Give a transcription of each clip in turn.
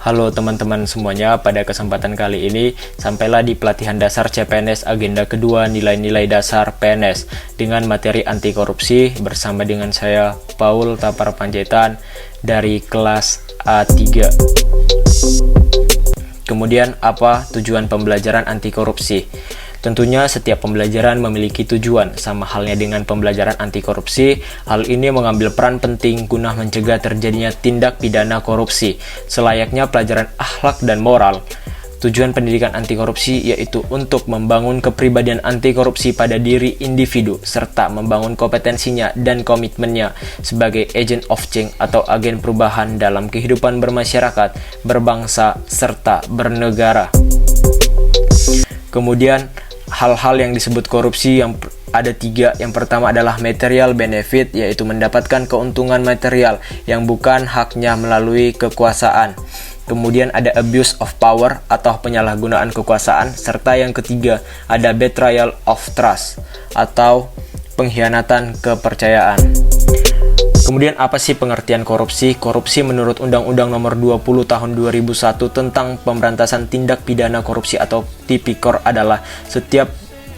Halo teman-teman semuanya, pada kesempatan kali ini sampailah di pelatihan dasar CPNS agenda kedua nilai-nilai dasar PNS dengan materi anti korupsi bersama dengan saya Paul Tapar Panjaitan dari kelas A3. Kemudian apa tujuan pembelajaran anti korupsi? Tentunya setiap pembelajaran memiliki tujuan, sama halnya dengan pembelajaran anti korupsi. Hal ini mengambil peran penting guna mencegah terjadinya tindak pidana korupsi, selayaknya pelajaran akhlak dan moral. Tujuan pendidikan anti korupsi yaitu untuk membangun kepribadian anti korupsi pada diri individu, serta membangun kompetensinya dan komitmennya sebagai agent of change atau agen perubahan dalam kehidupan bermasyarakat, berbangsa, serta bernegara. Kemudian hal-hal yang disebut korupsi yang ada 3. Yang pertama adalah material benefit, yaitu mendapatkan keuntungan material yang bukan haknya melalui kekuasaan. Kemudian ada abuse of power atau penyalahgunaan kekuasaan, serta yang ketiga ada betrayal of trust atau pengkhianatan kepercayaan. Kemudian apa sih pengertian korupsi? Korupsi menurut Undang-Undang Nomor 20 Tahun 2001 tentang Pemberantasan Tindak Pidana Korupsi atau Tipikor adalah setiap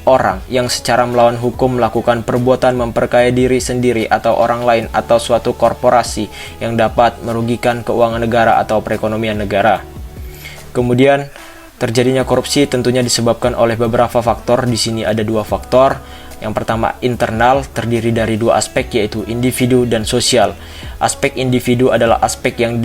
orang yang secara melawan hukum melakukan perbuatan memperkaya diri sendiri atau orang lain atau suatu korporasi yang dapat merugikan keuangan negara atau perekonomian negara. Kemudian terjadinya korupsi tentunya disebabkan oleh beberapa faktor. Di sini ada 2 faktor. Yang pertama internal, terdiri dari 2 aspek, yaitu individu dan sosial. Aspek individu adalah aspek yang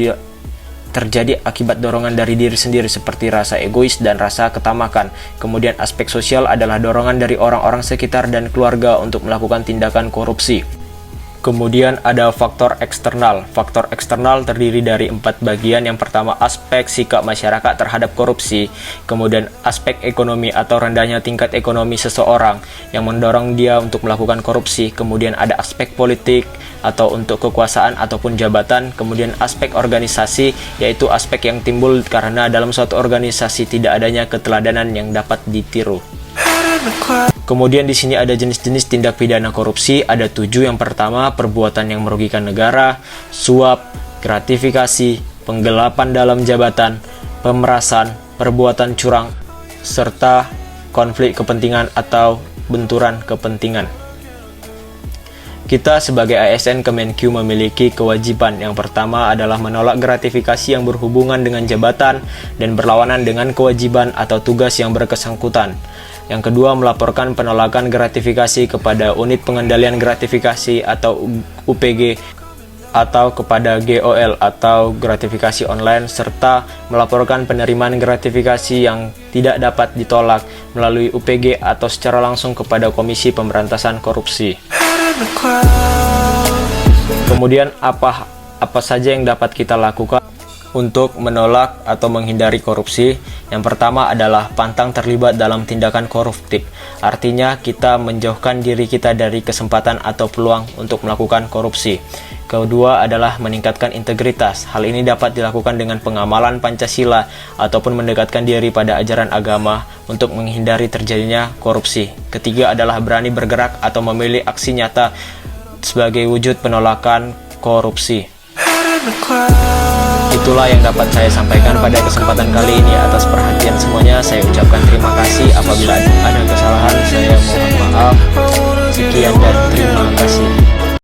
terjadi akibat dorongan dari diri sendiri seperti rasa egois dan rasa ketamakan. Kemudian aspek sosial adalah dorongan dari orang-orang sekitar dan keluarga untuk melakukan tindakan korupsi. Kemudian ada faktor eksternal. Faktor eksternal terdiri dari 4 bagian. Yang pertama aspek sikap masyarakat terhadap korupsi. Kemudian aspek ekonomi atau rendahnya tingkat ekonomi seseorang yang mendorong dia untuk melakukan korupsi. Kemudian ada aspek politik atau untuk kekuasaan ataupun jabatan. Kemudian aspek organisasi, yaitu aspek yang timbul karena dalam suatu organisasi tidak adanya keteladanan yang dapat ditiru. Kemudian di sini ada jenis-jenis tindak pidana korupsi, ada 7. Yang pertama, perbuatan yang merugikan negara, suap, gratifikasi, penggelapan dalam jabatan, pemerasan, perbuatan curang, serta konflik kepentingan atau benturan kepentingan. Kita sebagai ASN Kemenq memiliki kewajiban. Yang pertama adalah menolak gratifikasi yang berhubungan dengan jabatan dan berlawanan dengan kewajiban atau tugas yang bersangkutan. Yang kedua, melaporkan penolakan gratifikasi kepada Unit Pengendalian Gratifikasi atau UPG atau kepada GOL atau gratifikasi online, serta melaporkan penerimaan gratifikasi yang tidak dapat ditolak melalui UPG atau secara langsung kepada Komisi Pemberantasan Korupsi. Kemudian apa saja yang dapat kita lakukan untuk menolak atau menghindari korupsi? Yang pertama adalah pantang terlibat dalam tindakan koruptif. Artinya kita menjauhkan diri kita dari kesempatan atau peluang untuk melakukan korupsi. Kedua adalah meningkatkan integritas. Hal ini dapat dilakukan dengan pengamalan Pancasila ataupun mendekatkan diri pada ajaran agama untuk menghindari terjadinya korupsi. Ketiga adalah berani bergerak atau memilih aksi nyata sebagai wujud penolakan korupsi. Itulah yang dapat saya sampaikan pada kesempatan kali ini. Atas perhatian semuanya, saya ucapkan terima kasih. Apabila ada kesalahan, saya mohon maaf. Sekian dan terima kasih.